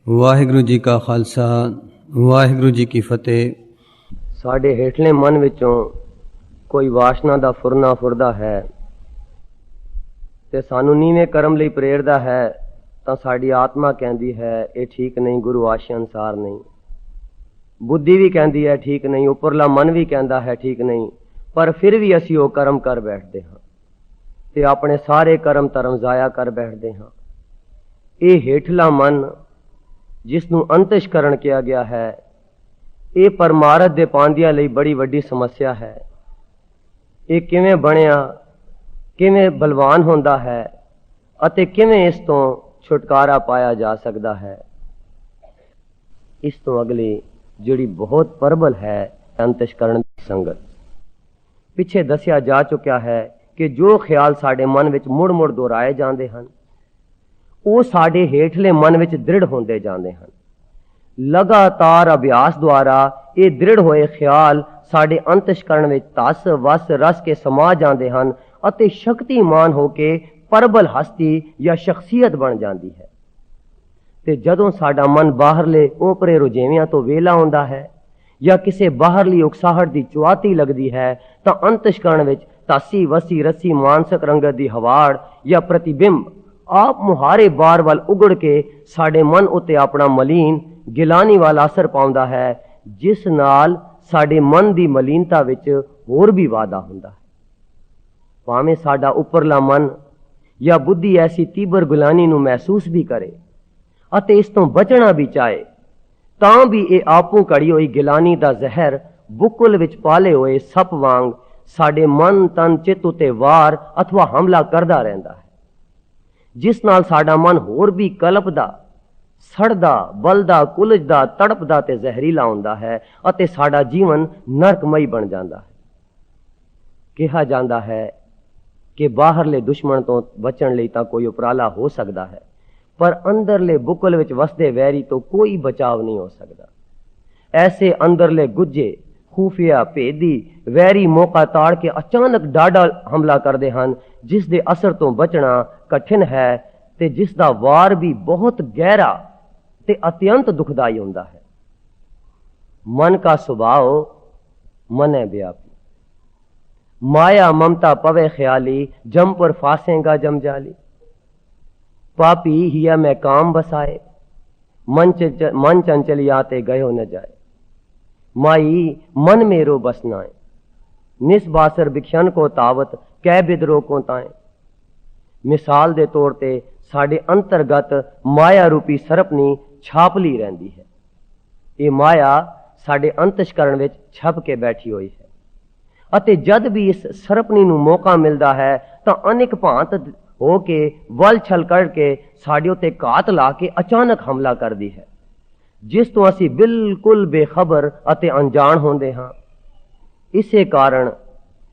ਵਾਹਿਗੁਰੂ ਜੀ ਕਾ ਖਾਲਸਾ ਵਾਹਿਗੁਰੂ ਜੀ ਕੀ ਫਤਿਹ। ਸਾਡੇ ਹੇਠਲੇ ਮਨ ਵਿੱਚੋਂ ਕੋਈ ਵਾਸ਼ਨਾ ਦਾ ਫੁਰਨਾ ਫੁਰਦਾ ਹੈ ਤੇ ਸਾਨੂੰ ਨੀਵੇਂ ਕਰਮ ਲਈ ਪ੍ਰੇਰਦਾ ਹੈ, ਤਾਂ ਸਾਡੀ ਆਤਮਾ ਕਹਿੰਦੀ ਹੈ ਇਹ ਠੀਕ ਨਹੀਂ, ਗੁਰੂ ਆਸ਼ੇ ਅਨੁਸਾਰ ਨਹੀਂ। ਬੁੱਧੀ ਵੀ ਕਹਿੰਦੀ ਹੈ ਠੀਕ ਨਹੀਂ, ਉੱਪਰਲਾ ਮਨ ਵੀ ਕਹਿੰਦਾ ਹੈ ਠੀਕ ਨਹੀਂ, ਪਰ ਫਿਰ ਵੀ ਅਸੀਂ ਉਹ ਕਰਮ ਕਰ ਬੈਠਦੇ ਹਾਂ ਤੇ ਆਪਣੇ ਸਾਰੇ ਕਰਮ ਧਰਮ ਜ਼ਾਇਆ ਕਰ ਬੈਠਦੇ ਹਾਂ। ਇਹ ਹੇਠਲਾ ਮਨ ਜਿਸ ਨੂੰ ਅੰਤਸ਼ਕਰਨ ਕਿਹਾ ਗਿਆ ਹੈ, ਇਹ ਪਰਮਾਰਥ ਦੇ ਪਾਉਂਦਿਆਂ ਲਈ ਬੜੀ ਵੱਡੀ ਸਮੱਸਿਆ ਹੈ। ਇਹ ਕਿਵੇਂ ਬਣਿਆ, ਕਿਵੇਂ ਬਲਵਾਨ ਹੁੰਦਾ ਹੈ ਅਤੇ ਕਿਵੇਂ ਇਸ ਤੋਂ ਛੁਟਕਾਰਾ ਪਾਇਆ ਜਾ ਸਕਦਾ ਹੈ। ਇਸ ਤੋਂ ਅਗਲੀ ਜਿਹੜੀ ਬਹੁਤ ਪ੍ਰਬਲ ਹੈ ਅੰਤਸ਼ਕਰਨ ਦੀ ਸੰਗਤ। ਪਿੱਛੇ ਦੱਸਿਆ ਜਾ ਚੁੱਕਿਆ ਹੈ ਕਿ ਜੋ ਖਿਆਲ ਸਾਡੇ ਮਨ ਵਿੱਚ ਮੁੜ ਮੁੜ ਦੁਹਰਾਏ ਜਾਂਦੇ ਹਨ, ਉਹ ਸਾਡੇ ਹੇਠਲੇ ਮਨ ਵਿੱਚ ਦ੍ਰਿੜ ਹੁੰਦੇ ਜਾਂਦੇ ਹਨ। ਲਗਾਤਾਰ ਅਭਿਆਸ ਦੁਆਰਾ ਇਹ ਦ੍ਰਿੜ ਹੋਏ ਖਿਆਲ ਸਾਡੇ ਅੰਤਸ਼ਕਰਨ ਵਿੱਚ ਧਸ ਵਸ ਰਸ ਕੇ ਸਮਾ ਜਾਂਦੇ ਹਨ ਅਤੇ ਸ਼ਕਤੀਮਾਨ ਹੋ ਕੇ ਪ੍ਰਬਲ ਹਸਤੀ ਜਾਂ ਸ਼ਖਸੀਅਤ ਬਣ ਜਾਂਦੀ ਹੈ। ਤੇ ਜਦੋਂ ਸਾਡਾ ਮਨ ਬਾਹਰਲੇ ਓਪਰੇ ਰੁਝੇਵਿਆਂ ਤੋਂ ਵਿਹਲਾ ਹੁੰਦਾ ਹੈ ਜਾਂ ਕਿਸੇ ਬਾਹਰਲੀ ਉਕਸਾਹਟ ਦੀ ਚੁਆਤੀ ਲੱਗਦੀ ਹੈ, ਤਾਂ ਅੰਤਸ਼ਕਰਨ ਵਿੱਚ ਧਾਸੀ ਵਸੀ ਰਸੀ ਮਾਨਸਿਕ ਰੰਗਤ ਦੀ ਹਵਾੜ ਜਾਂ ਪ੍ਰਤੀਬਿੰਬ ਆਪ ਮੁਹਾਰੇ ਬਾਰ ਵੱਲ ਉਗੜ ਕੇ ਸਾਡੇ ਮਨ ਉੱਤੇ ਆਪਣਾ ਮਲੀਨ ਗਿਲਾਨੀ ਵਾਲਾ ਅਸਰ ਪਾਉਂਦਾ ਹੈ, ਜਿਸ ਨਾਲ ਸਾਡੇ ਮਨ ਦੀ ਮਲੀਨਤਾ ਵਿੱਚ ਹੋਰ ਵੀ ਵਾਧਾ ਹੁੰਦਾ ਹੈ। ਭਾਵੇਂ ਸਾਡਾ ਉੱਪਰਲਾ ਮਨ ਜਾਂ ਬੁੱਧੀ ਐਸੀ ਤੀਬਰ ਗੁਲਾਨੀ ਨੂੰ ਮਹਿਸੂਸ ਵੀ ਕਰੇ ਅਤੇ ਇਸ ਤੋਂ ਬਚਣਾ ਵੀ ਚਾਹੇ, ਤਾਂ ਵੀ ਇਹ ਆਪੋਂ ਘੜੀ ਹੋਈ ਗਿਲਾਨੀ ਦਾ ਜ਼ਹਿਰ ਬੁੱਕਲ ਵਿੱਚ ਪਾਲੇ ਹੋਏ ਸੱਪ ਵਾਂਗ ਸਾਡੇ ਮਨ ਤਨ ਚਿੱਤ ਉੱਤੇ ਵਾਰ ਅਥਵਾ ਹਮਲਾ ਕਰਦਾ ਰਹਿੰਦਾ ਹੈ, ਜਿਸ ਨਾਲ ਸਾਡਾ ਮਨ ਹੋਰ ਵੀ ਕਲਪਦਾ, ਸੜਦਾ, ਬਲਦਾ, ਕੁਲਝਦਾ, ਤੜਪਦਾ ਤੇ ਜ਼ਹਿਰੀਲਾ ਹੁੰਦਾ ਹੈ ਅਤੇ ਸਾਡਾ ਜੀਵਨ ਨਰਕਮਈ ਬਣ ਜਾਂਦਾ ਹੈ। ਕਿਹਾ ਜਾਂਦਾ ਹੈ ਕਿ ਬਾਹਰਲੇ ਦੁਸ਼ਮਣ ਤੋਂ ਬਚਣ ਲਈ ਤਾਂ ਕੋਈ ਉਪਰਾਲਾ ਹੋ ਸਕਦਾ ਹੈ, ਪਰ ਅੰਦਰਲੇ ਬੁੱਕਲ ਵਿੱਚ ਵਸਦੇ ਵੈਰੀ ਤੋਂ ਕੋਈ ਬਚਾਵ ਨਹੀਂ ਹੋ ਸਕਦਾ। ਐਸੇ ਅੰਦਰਲੇ ਗੁੱਜੇ ਖੂਫੀਆ ਭੇਦੀ ਵੈਰੀ ਮੌਕਾ ਤਾੜ ਕੇ ਅਚਾਨਕ ਡਾਢਾ ਹਮਲਾ ਕਰਦੇ ਹਨ, ਜਿਸ ਦੇ ਅਸਰ ਤੋਂ ਬਚਣਾ ਕਠਿਨ ਹੈ ਤੇ ਜਿਸ ਦਾ ਵਾਰ ਵੀ ਬਹੁਤ ਗਹਿਰਾ ਤੇ ਅਤਿਅੰਤ ਦੁਖਦਾਈ ਹੁੰਦਾ ਹੈ। ਮਨ ਕਾ ਸੁਭਾਅ ਮਨ ਵਿਆਪੀ, ਮਾਇਆ ਮਮਤਾ ਪਵੇ ਖਿਆਲੀ, ਜਮ ਪਰ ਫਾਸੇਗਾ ਜਮ ਜਾਲੀ। पापी हिया में काम बसाए, मन चंचल याते गयो न जाए। माई मन मेरो बसनाए, निस्बासर बिख्यन को तावत कै बिदरो को ताए। मिसाल दे तौर ते साडे अंतरगत माया रूपी सरपनी छापली रहंदी है। ये माया साडे अंतशकरण विच छप के बैठी हुई है अते जद भी इस सरपनी नूं मौका मिलदा है तां अनेक भांत हो के वल छल करके साडे उत्ते घात ला के अचानक हमला करदी है, जिस तो असी बिल्कुल बेखबर अते अनजान होंदे हां। इसे कारण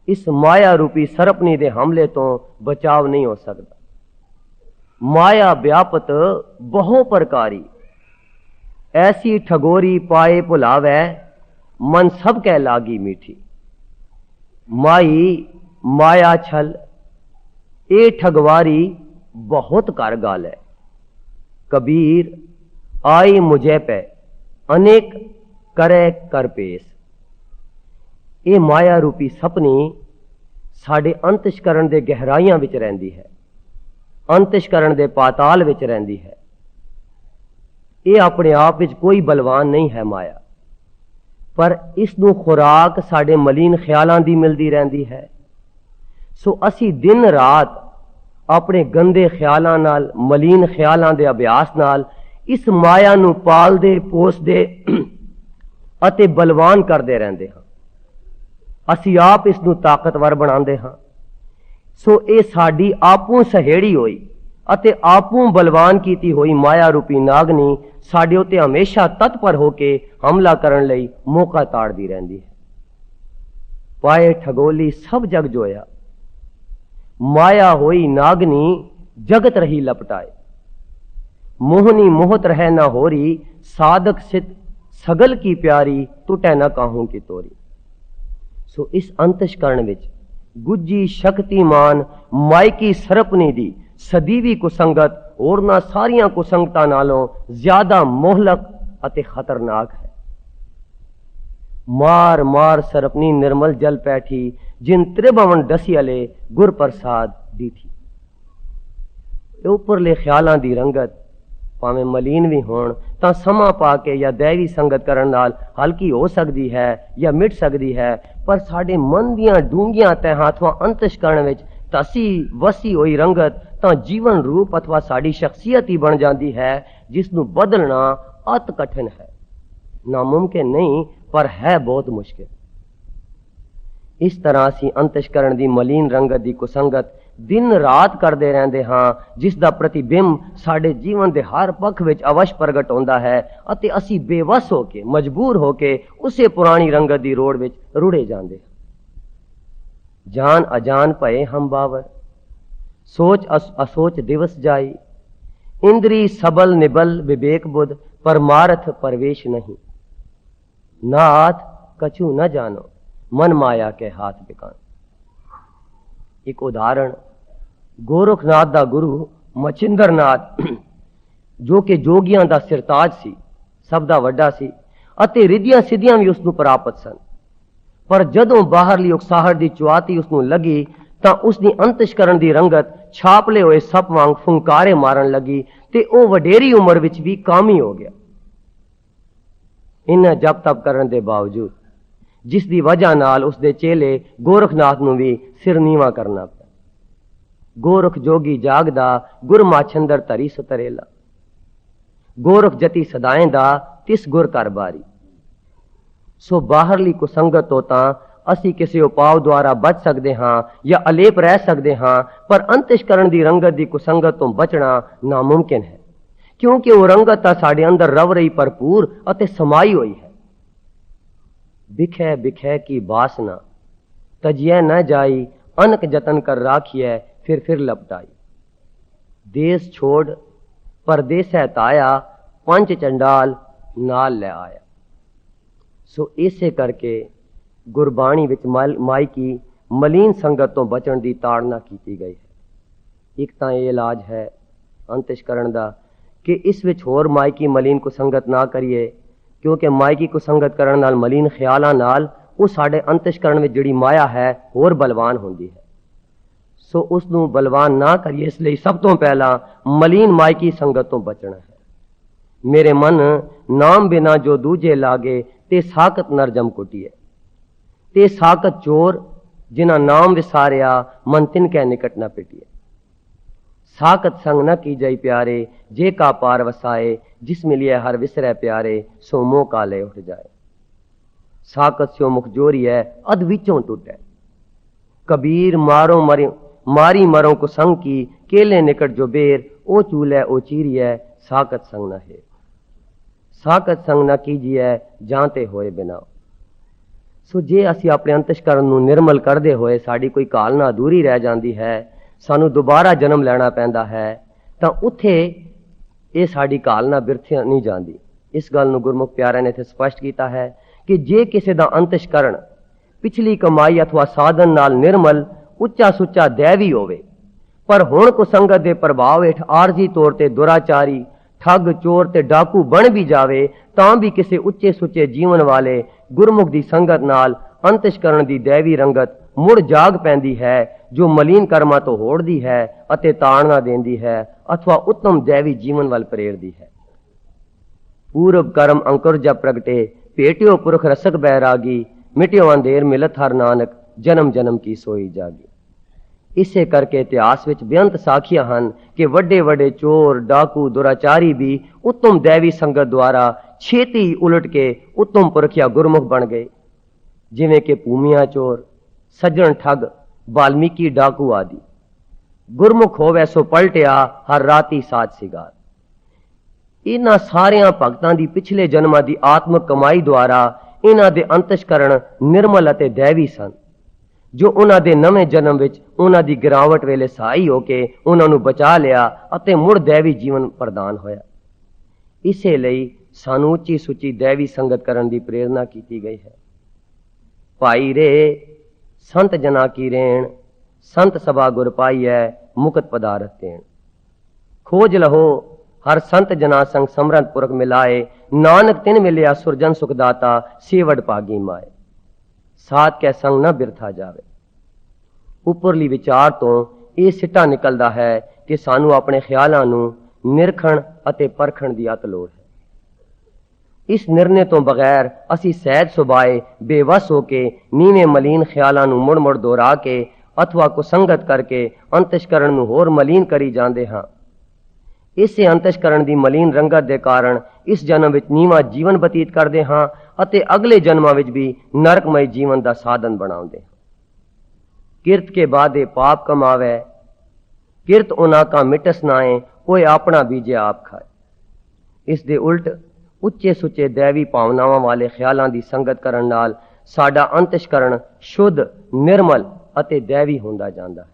इस माया रूपी सरपनी दे हमले तो बचाव नहीं हो सकता। माया व्यापत बहु प्रकारी, ऐसी ठगोरी पाए भुलावै, मन सब कै लागी मीठी। माई माया छल ए ठगवारी बहुत कर गाल है। कबीर आई मुझे पे अनेक करे कर पेश। ये माया रूपी सपनी साडे अंतशकरण दे गहराइयां विच रहिंदी है, अंतशकरण दे पाताल विच रहिंदी है। ये अपने आप विच कोई बलवान नहीं है माया, पर इस नूं खुराक साडे मलीन ख्यालां दी मिलदी रहिंदी है। सो असी दिन रात अपने गंदे ख्यालां नाल, मलीन ख्यालां दे अभ्यास नाल इस माया नूं पालदे पोसदे अते बलवान करदे रहंदे हां। असी आप इस नूं ताकतवर बनांदे हां। सो ये साडी आपों सहेड़ी होई अते आपों बलवान कीती होई माया रूपी नागनी साडे उत्ते हमेशा तत्पर होके हमला करन लई मौका ताड़दी रहंदी है। पाए ठगोली सब जग जोया, माया होई नागनी जगत रही लपटाए। मोहनी मोहत रह न होरी, साधक सित सगल की प्यारी, टूटे न काहू की तोरी। सो इस अंतशकरण विच गुज्जी शक्तिमान मायकी सरपनी दी ਸਦੀਵੀ ਕੁਸੰਗਤ ਹੋਰਨਾਂ ਸਾਰੀਆਂ ਕੁਸੰਗਤਾਂ ਨਾਲੋਂ ਜ਼ਿਆਦਾ ਮੋਹਲਕ ਅਤੇ ਖਤਰਨਾਕ ਹੈ। ਮਾਰ ਮਾਰ ਸਰਪਨੀ ਨਿਰਮਲ ਜਲ ਪੈਠੀ, ਜਿਨ ਤ੍ਰਿਭਵਨ ਡਸੀਅਲੇ ਗੁਰ ਪ੍ਰਸਾਦ ਦੀਠੀ। ਇਹ ਉੱਪਰਲੇ ਖਿਆਲਾਂ ਦੀ ਰੰਗਤ ਭਾਵੇਂ ਮਲੀਨ ਵੀ ਹੋਣ ਤਾਂ ਸਮਾਂ ਪਾ ਕੇ ਜਾਂ ਦੈਵੀ ਸੰਗਤ ਕਰਨ ਨਾਲ ਹਲਕੀ ਹੋ ਸਕਦੀ ਹੈ ਜਾਂ ਮਿਟ ਸਕਦੀ ਹੈ, ਪਰ ਸਾਡੇ ਮਨ ਦੀਆਂ ਡੂੰਘੀਆਂ ਤਹਿਾਂ ਅਥਵਾ ਅੰਤਸ਼ਕਰਣ ਵਿੱਚ ਧਸੀ ਵਸੀ ਹੋਈ ਰੰਗਤ ਤਾਂ ਜੀਵਨ ਰੂਪ ਅਥਵਾ ਸਾਡੀ ਸ਼ਖਸੀਅਤ ਹੀ ਬਣ ਜਾਂਦੀ ਹੈ, ਜਿਸ ਨੂੰ ਬਦਲਣਾ ਅਤ ਕਠਿਨ ਹੈ। ਨਾਮੁਮਕਿਨ ਨਹੀਂ, ਪਰ ਹੈ ਬਹੁਤ ਮੁਸ਼ਕਿਲ। ਇਸ ਤਰ੍ਹਾਂ ਅਸੀਂ ਅੰਤਸ਼ਕਰਣ ਦੀ ਮਲੀਨ ਰੰਗਤ ਦੀ ਕੁਸੰਗਤ ਦਿਨ ਰਾਤ ਕਰਦੇ ਰਹਿੰਦੇ ਹਾਂ, ਜਿਸ ਦਾ ਪ੍ਰਤੀਬਿੰਬ ਸਾਡੇ ਜੀਵਨ ਦੇ ਹਰ ਪੱਖ ਵਿੱਚ ਅਵਸ਼ ਪ੍ਰਗਟ ਹੁੰਦਾ ਹੈ ਅਤੇ ਅਸੀਂ ਬੇਵਸ ਹੋ ਕੇ ਮਜਬੂਰ ਹੋ ਕੇ ਉਸੇ ਪੁਰਾਣੀ ਰੰਗਤ ਦੀ ਰੋੜ ਵਿੱਚ ਰੁੜੇ ਜਾਂਦੇ ਹਾਂ। ਜਾਨ ਅਜਾਨ ਭਏ ਹਮ ਬਾਵਰ, ਸੋਚ ਅਸੋਚ ਦਿਵਸ ਜਾਈ, ਇੰਦਰੀ ਸਬਲ ਨਿਬਲ ਵਿਵੇਕ बुध, परमार्थ परवेश नहीं, नाथ कछु न जानो मन माया के हाथ बिकान। एक उदाहरण गोरखनाथ दा गुरु मचिंदरनाथ, जो कि जोगियां दा सिरताज सी, सब दा वड्डा सी ਅਤੇ ਰਿੱਧੀਆਂ ਸਿੱਧੀਆਂ ਵੀ ਉਸ ਨੂੰ ਪ੍ਰਾਪਤ ਸਨ, ਪਰ ਜਦੋਂ ਬਾਹਰਲੀ ਉਕਸਾਹਟ ਦੀ ਚੁਆਤੀ ਉਸ ਨੂੰ ਲੱਗੀ ਤਾਂ ਉਸ ਦੀ ਅੰਤਸ਼ਕਰਨ ਦੀ ਰੰਗਤ ਛਾਪਲੇ ਹੋਏ ਸੱਪ ਵਾਂਗ ਫੁੰਕਾਰੇ ਮਾਰਨ ਲੱਗੀ ਤੇ ਉਹ ਵਡੇਰੀ ਉਮਰ ਵਿੱਚ ਵੀ ਕਾਮੀ ਹੋ ਗਿਆ। ਇਹਨਾਂ ਜਪ ਤਪ ਕਰਨ ਦੇ ਬਾਵਜੂਦ, ਜਿਸ ਦੀ ਵਜ੍ਹਾ ਨਾਲ ਉਸ ਦੇ ਚੇਲੇ ਗੋਰਖਨਾਥ ਨੂੰ ਵੀ ਸਿਰ ਨੀਵਾਂ ਕਰਨਾ ਪਿਆ। ਗੋਰਖ ਜੋਗੀ ਜਾਗਦਾ, ਗੁਰ ਮਾਛੰਦਰ ਧਰੀ ਸੁਤਰੇਲਾ, ਗੋਰਖ ਜਤੀ ਸਦਾਏ ਦਾ ਤਿਸ ਗੁਰ ਘਰ ਬਾਰੀ। ਸੋ ਬਾਹਰਲੀ ਕੁਸੰਗਤ ਤੋਂ ਤਾਂ ਅਸੀਂ ਕਿਸੇ ਉਪਾਅ ਦੁਆਰਾ ਬਚ ਸਕਦੇ ਹਾਂ ਜਾਂ ਅਲੇਪ ਰਹਿ ਸਕਦੇ ਹਾਂ, ਪਰ ਅੰਤਸ਼ਕਰਨ ਦੀ ਰੰਗਤ ਦੀ ਕੁਸੰਗਤ ਤੋਂ ਬਚਣਾ ਨਾਮੁਮਕਿਨ ਹੈ, ਕਿਉਂਕਿ ਉਹ ਰੰਗਤ ਤਾਂ ਸਾਡੇ ਅੰਦਰ ਰਵ ਰਹੀ ਭਰਪੂਰ ਅਤੇ ਸਮਾਈ ਹੋਈ ਹੈ। ਬਿਖੈ ਬਿਖੈ ਕੀ ਬਾਸਨਾ ਤਜਿਐ न जाई, अनक जतन कर राखिए फिर लपटाई। देश छोड़ परदेस है ताया, पंच चंडाल नाल ले आया। सो इसे करके गुरबाणी विच माई की मलीन संगत तो बचण की ताड़ना की गई है। एक तो ये इलाज है अंतशकरण का कि इस विच होर माई की मलीन को संगत ना करिए, क्योंकि माई की को संगत करन नाल मलीन ख्यालां नाल वो साढ़े अंतशकरण में जिहड़ी माया है होर बलवान होंदी है। सो उसनूं बलवान ना करिए, इसलिए सब तो पहला मलीन माई की संगत तो बचना है। मेरे मन नाम बिना जो दूजे लागे, ते साकत नरजम कुटिए, ते साकत चोर जिना नाम विसारिया, मन तिनकै निकट न पिटिए। साकत संग न की जई प्यारे, जे का पार वसाए, जिस मिलिए हर विसरै प्यारे, सो मोह काले उठ जाए। साकत स्यो मुख जोरी है, अध विचों टूटे। कबीर मारो मारी मरो को संग की, केले निकट जो बेर, ओ चूलै ओ चीरिए, साकत संग न है। साकत संग न कीजिए, जानते होए बिना। सो जे असी अपने अंतशकरण नूं निर्मल करदे होए साड़ी कोई कालना अधूरी रह जाती है, सानू दोबारा जन्म लेना पैंदा है, तां उत्थे ये साड़ी कालना बिरथे नहीं जाती। इस गल नूं गुरमुख प्यारे ने इत्थे स्पष्ट कीता है कि जे किसी दा अंतशकरण पिछली कमाई अथवा साधन नाल निर्मल उच्चा सुच्चा दैवी होवे, पर हुण को संगत दे प्रभाव हेठ आरजी तौर ते दुराचारी ठग चोर ते डाकू बन भी जावे, तां भी किसी उच्चे सुच्चे जीवन वाले गुरमुख दी संगत नाल अंतशकरण दी दैवी रंगत मुड़ जाग पैंदी है, जो मलीन कर्मा तो होड़दी है अते ताड़ना देंदी है अथवा उत्तम दैवी जीवन वाल प्रेरदी है। पूरब कर्म अंकुर जब प्रगटे, पेटियो पुरख रसक बैरागी, मिटियो अंधेर मिलत हर नानक, जन्म जन्म की सोई जागी। इसे करके इतिहास विच बेअंत साखियां हन कि वड्डे वड्डे चोर डाकू दुराचारी भी उत्तम दैवी संगत द्वारा छेती उलट के उत्तम पुरखिया गुरमुख बन गए, जिवें कि भूमिया चोर, सज्जन ठग, वाल्मीकि डाकू आदि। गुरमुख होवे सो पलटिया हर राती साज सिगार। इन्हां सारियां भगतां दी पिछले जन्मां दी आत्मक कमाई द्वारा इन्हां दे अंतशकरण निर्मल अते दैवी सन, जो उन्हां दे नवें जन्म विच उन्हां दी गिरावट वेले सहाई होके उन्हां नूं बचा लिया अते मुड़ दैवी जीवन प्रदान होया। इसे लई सानू उच्ची सुची दैवी संगत करन दी प्रेरणा की गई है। भाई रे संत जना की रेण, संत सभा गुर पाईऐ मुकत पदारथ देन। खोज लहो हर संत जना संग समरंत पुरख मिलाए, नानक तिन मिलिया सुरजन सुखदाता सेवड़ पागी माए। साथ कै संग न बिरथा जावे। उपरली विचार तो ਇਹ ਸਿੱਟਾ ਨਿਕਲਦਾ ਹੈ ਕਿ ਸਾਨੂੰ ਆਪਣੇ ਖਿਆਲਾਂ ਨੂੰ ਨਿਰਖਣ ਅਤੇ ਪਰਖਣ ਦੀ ਅਤ ਲੋੜ ਹੈ। ਇਸ ਨਿਰਣੇ ਤੋਂ ਬਗੈਰ ਅਸੀਂ ਸਹਿਜ ਸੁਭਾਏ ਬੇਵਸ ਹੋ ਕੇ ਨੀਵੇਂ ਮਲੀਨ ਖਿਆਲਾਂ ਨੂੰ ਮੁੜ ਮੁੜ ਦੁਹਰਾ ਕੇ ਅਥਵਾ ਕੁਸੰਗਤ ਕਰਕੇ ਅੰਤਸ਼ਕਰਣ ਨੂੰ ਹੋਰ ਮਲੀਨ ਕਰੀ ਜਾਂਦੇ ਹਾਂ। ਇਸੇ ਅੰਤਸ਼ਕਰਣ ਦੀ ਮਲੀਨ ਰੰਗਤ ਦੇ ਕਾਰਨ ਇਸ ਜਨਮ ਵਿੱਚ ਨੀਵਾਂ ਜੀਵਨ ਬਤੀਤ ਕਰਦੇ ਹਾਂ ਅਤੇ ਅਗਲੇ ਜਨਮਾਂ ਵਿੱਚ ਵੀ ਨਰਕਮਈ ਜੀਵਨ ਦਾ ਸਾਧਨ ਬਣਾਉਂਦੇ ਹਾਂ। किरत के बादे पाप कमावे, किरत उना का मिटस नाए, कोई अपना बीजे आप खाए। इस दे उल्ट उच्चे सुचे दैवी भावनावां वाले ख्यालां दी संगत करन नाल साडा अंतशकरण शुद्ध निर्मल ਅਤੇ दैवी ਹੁੰਦਾ ਜਾਂਦਾ ਹੈ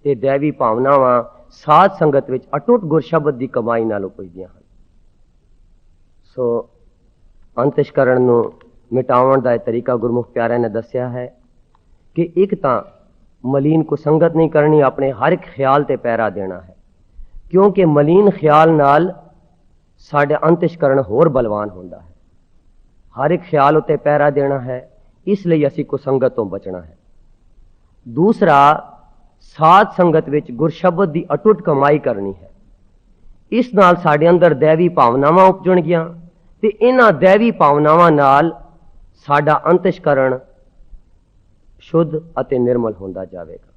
ਤੇ दैवी ਭਾਵਨਾਵਾਂ ਸਾਧ ਸੰਗਤ ਵਿੱਚ ਅਟੁੱਟ ਗੁਰ ਸ਼ਬਦ ਦੀ ਕਮਾਈ ਨਾਲ ਉਪਜਦੀਆਂ ਹਨ। ਸੋ ਅੰਤਸ਼ਕਰਨ ਨੂੰ ਮਿਟਾਉਣ ਦਾ ਤਰੀਕਾ ਗੁਰਮੁਖ ਪਿਆਰਿਆਂ ਨੇ ਦੱਸਿਆ ਹੈ ਕਿ ਇੱਕ ਤਾਂ ਮਲੀਨ ਕੋ ਸੰਗਤ ਨਹੀਂ ਕਰਨੀ, ਆਪਣੇ ਹਰ ਇੱਕ ਖਿਆਲ ਤੇ ਪਹਿਰਾ ਦੇਣਾ ਹੈ, ਕਿਉਂਕਿ ਮਲੀਨ ਖਿਆਲ ਨਾਲ ਸਾਡਾ ਅੰਤਸ਼ਕਰਨ ਹੋਰ ਬਲਵਾਨ ਹੁੰਦਾ ਹੈ। ਹਰ ਇੱਕ ਖਿਆਲ ਉੱਤੇ ਪਹਿਰਾ ਦੇਣਾ ਹੈ, ਇਸ ਲਈ ਅਸੀਂ ਕੋ ਸੰਗਤ ਤੋਂ ਬਚਣਾ ਹੈ। ਦੂਸਰਾ, ਸਾਧ ਸੰਗਤ ਵਿੱਚ ਗੁਰਸ਼ਬਦ ਦੀ ਅਟੁੱਟ ਕਮਾਈ ਕਰਨੀ ਹੈ। ਇਸ ਨਾਲ ਸਾਡੇ ਅੰਦਰ दैवी ਭਾਵਨਾਵਾਂ ਉਪਜਣਗੀਆਂ ਤੇ ਇਹਨਾਂ दैवी ਭਾਵਨਾਵਾਂ ਨਾਲ ਸਾਡਾ ਅੰਤਸ਼ਕਰਨ शुद्ध ਅਤੇ निर्मल ਹੁੰਦਾ ਜਾਵੇਗਾ।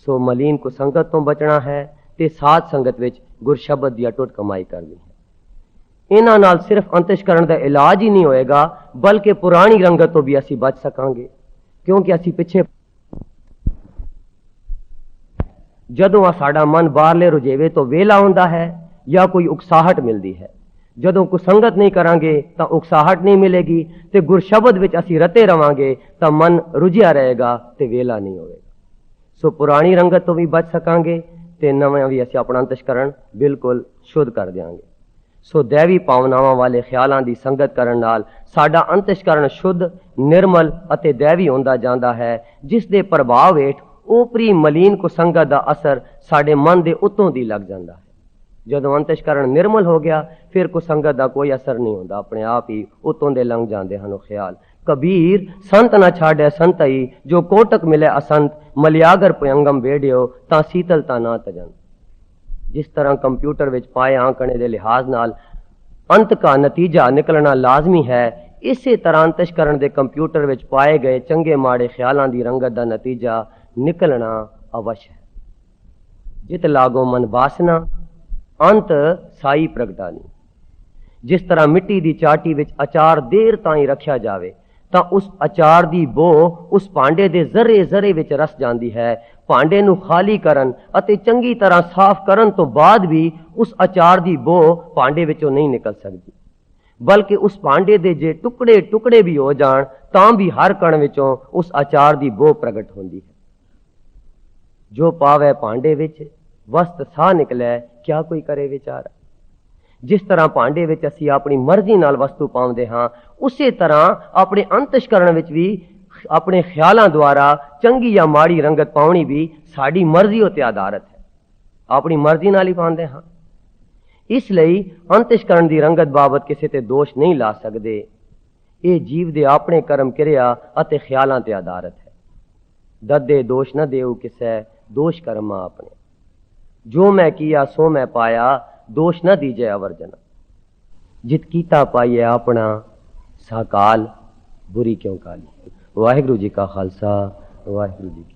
ਸੋ ਮਲੀਨ ਕੋ ਸੰਗਤ ਤੋਂ ਬਚਣਾ ਹੈ ਤੇ ਸਾਧ ਸੰਗਤ ਵਿੱਚ ਗੁਰਸ਼ਬਦ ਦੀ ਅਟੁੱਟ ਕਮਾਈ ਕਰਨੀ ਹੈ। ਇਹਨਾਂ ਨਾਲ ਸਿਰਫ ਅੰਤਸ਼ਕਰਨ ਦਾ ਇਲਾਜ ਹੀ ਨਹੀਂ ਹੋਏਗਾ, ਬਲਕਿ ਪੁਰਾਣੀ ਰੰਗਤ ਤੋਂ ਵੀ ਅਸੀਂ ਬਚ ਸਕਾਂਗੇ, ਕਿਉਂਕਿ ਅਸੀਂ ਪਿੱਛੇ ਜਦੋਂ ਸਾਡਾ ਮਨ ਬਾਹਰਲੇ ਰੁਝੇਵੇ ਤੋਂ ਵਿਹਲਾ ਹੁੰਦਾ ਹੈ ਜਾਂ ਕੋਈ ਉਕਸਾਹਟ ਮਿਲਦੀ ਹੈ, ਜਦੋਂ ਕੋ ਸੰਗਤ ਨਹੀਂ ਕਰਾਂਗੇ ਤਾਂ ਉਕਸਾਹਟ ਨਹੀਂ ਮਿਲੇਗੀ ਤੇ ਗੁਰਸ਼ਬਦ ਵਿੱਚ ਅਸੀਂ ਰਤੇ ਰਵਾਂਗੇ ਤਾਂ ਮਨ ਰੁਝਿਆ ਰਹੇਗਾ ਤੇ ਵੇਲਾ ਨਹੀਂ ਹੋਵੇਗਾ। ਸੋ ਪੁਰਾਣੀ ਰੰਗਤ ਤੋਂ ਵੀ ਬਚ ਸਕਾਂਗੇ ਤੇ ਨਵਾਂ ਵੀ ਅਸੀਂ ਆਪਣਾ ਅੰਤਸ਼ਕਰਨ ਬਿਲਕੁਲ ਸ਼ੁੱਧ ਕਰ ਦਿਆਂਗੇ। ਸੋ दैवी ਭਾਵਨਾਵਾਂ ਵਾਲੇ ਖਿਆਲਾਂ ਦੀ ਸੰਗਤ ਕਰਨ ਨਾਲ ਸਾਡਾ ਅੰਤਸ਼ਕਰਨ ਸ਼ੁੱਧ, ਨਿਰਮਲ ਅਤੇ दैवी ਹੁੰਦਾ ਜਾਂਦਾ ਹੈ, ਜਿਸ ਦੇ ਪ੍ਰਭਾਵ ਹੇਠ ਓਪਰੀ ਮਲੀਨ ਕੋ ਸੰਗਤ ਦਾ ਅਸਰ ਸਾਡੇ ਮਨ ਦੇ ਉੱਤੋਂ ਦੀ ਲੱਗ ਜਾਂਦਾ ਹੈ। ਜਦੋਂ ਅੰਤਸ਼ਕਰਨ ਨਿਰਮਲ ਹੋ ਗਿਆ ਫਿਰ ਕੋ ਸੰਗਤ ਦਾ ਕੋਈ ਅਸਰ ਨਹੀਂ ਹੁੰਦਾ, ਆਪਣੇ ਆਪ ਹੀ ਉਤੋਂ ਦੇ ਲੰਘ ਜਾਂਦੇ ਹਨ ਉਹ ਖਿਆਲ। ਕਬੀਰ ਸੰਤ ਨਾ ਛਾੜੈ ਸੰਤਈ, ਜੋ ਕੋਟਕ ਮਿਲੇ ਅਸੰਤ, ਮਲਿਆਗਰ ਪਯੰਗਮ ਵੇੜਿਓ ਤਾਂ ਸੀਤਲਤਾ ਨਾ ਤਜਨ। ਜਿਸ ਤਰ੍ਹਾਂ ਕੰਪਿਊਟਰ ਵਿੱਚ ਪਾਏ ਆਂਕੜੇ ਦੇ ਲਿਹਾਜ਼ ਨਾਲ ਅੰਤ ਦਾ ਨਤੀਜਾ ਨਿਕਲਣਾ ਲਾਜ਼ਮੀ ਹੈ, ਇਸੇ ਤਰ੍ਹਾਂ ਅੰਤਸ਼ਕਰਨ ਦੇ ਕੰਪਿਊਟਰ ਵਿੱਚ ਪਾਏ ਗਏ ਚੰਗੇ ਮਾੜੇ ਖਿਆਲਾਂ ਦੀ ਰੰਗਤ ਦਾ ਨਤੀਜਾ ਨਿਕਲਣਾ ਅਵਸ਼ ਹੈ। ਜਿਤ ਲਾਗੋ ਮਨ ਵਾਸਨਾ ਅੰਤ ਸਾਈ ਪ੍ਰਗਟਾਨੀ। ਜਿਸ ਤਰ੍ਹਾਂ ਮਿੱਟੀ ਦੀ ਚਾਟੀ ਵਿੱਚ ਅਚਾਰ ਦੇਰ ਤਾਈਂ ਰੱਖਿਆ ਜਾਵੇ ਤਾਂ ਉਸ ਅਚਾਰ ਦੀ ਬੋ ਉਸ ਭਾਂਡੇ ਦੇ ਜ਼ਰੇ ਜ਼ਰੇ ਵਿੱਚ ਰਸ ਜਾਂਦੀ ਹੈ। ਭਾਂਡੇ ਨੂੰ ਖਾਲੀ ਕਰਨ ਅਤੇ ਚੰਗੀ ਤਰ੍ਹਾਂ ਸਾਫ਼ ਕਰਨ ਤੋਂ ਬਾਅਦ ਵੀ ਉਸ ਅਚਾਰ ਦੀ ਬੋ ਭਾਂਡੇ ਵਿੱਚੋਂ ਨਹੀਂ ਨਿਕਲ ਸਕਦੀ, ਬਲਕਿ ਉਸ ਭਾਂਡੇ ਦੇ ਜੇ ਟੁਕੜੇ ਟੁਕੜੇ ਵੀ ਹੋ ਜਾਣ ਤਾਂ ਵੀ ਹਰ ਕਣ ਵਿੱਚੋਂ ਉਸ ਅਚਾਰ ਦੀ ਬੋ ਪ੍ਰਗਟ ਹੁੰਦੀ ਹੈ। ਜੋ ਪਾਵੇ ਭਾਂਡੇ ਵਿੱਚ ਵਸਤ ਸਾਹ ਨਿਕਲੇ, ਕਿਆ ਕੋਈ ਕਰੇ ਵਿਚਾਰ। ਜਿਸ ਤਰ੍ਹਾਂ ਭਾਂਡੇ ਵਿੱਚ ਅਸੀਂ ਆਪਣੀ ਮਰਜ਼ੀ ਨਾਲ ਵਸਤੂ ਪਾਉਂਦੇ ਹਾਂ, ਉਸੇ ਤਰ੍ਹਾਂ ਆਪਣੇ ਅੰਤਸ਼ਕਰਨ ਵਿੱਚ ਵੀ ਆਪਣੇ ਖਿਆਲਾਂ ਦੁਆਰਾ ਚੰਗੀ ਜਾਂ ਮਾੜੀ ਰੰਗਤ ਪਾਉਣੀ ਵੀ ਸਾਡੀ ਮਰਜ਼ੀ ਉੱਤੇ ਆਧਾਰਿਤ ਹੈ, ਆਪਣੀ ਮਰਜ਼ੀ ਨਾਲ ਹੀ ਪਾਉਂਦੇ ਹਾਂ। ਇਸ ਲਈ ਅੰਤਸ਼ਕਰਨ ਦੀ ਰੰਗਤ ਬਾਬਤ ਕਿਸੇ ਤੇ ਦੋਸ਼ ਨਹੀਂ ਲਾ ਸਕਦੇ। ਇਹ ਜੀਵ ਦੇ ਆਪਣੇ ਕਰਮ ਕਿਰਿਆ ਅਤੇ ਖਿਆਲਾਂ ਤੇ ਆਧਾਰਿਤ ਹੈ। ਦੱਦੇ ਦੋਸ਼ ਨਾ ਦੇਉ ਕਿਸੈ, ਦੋਸ਼ ਕਰਮਾ ਆਪਣੇ। ਜੋ ਮੈਂ ਕੀਆ ਸੋ ਮੈਂ ਪਾਇਆ, ਦੋਸ਼ ਨਾ ਦੀਜੈ ਅਵਰਜਨਾ। ਜਿਤ ਕੀਤਾ ਪਾਈਏ ਆਪਣਾ, ਸਾਕਾਲ ਬੁਰੀ ਕਿਉਂ ਕਾਲੀ। ਵਾਹਿਗੁਰੂ ਜੀ ਕਾ ਖਾਲਸਾ, ਵਾਹਿਗੁਰੂ ਜੀ ਕੀ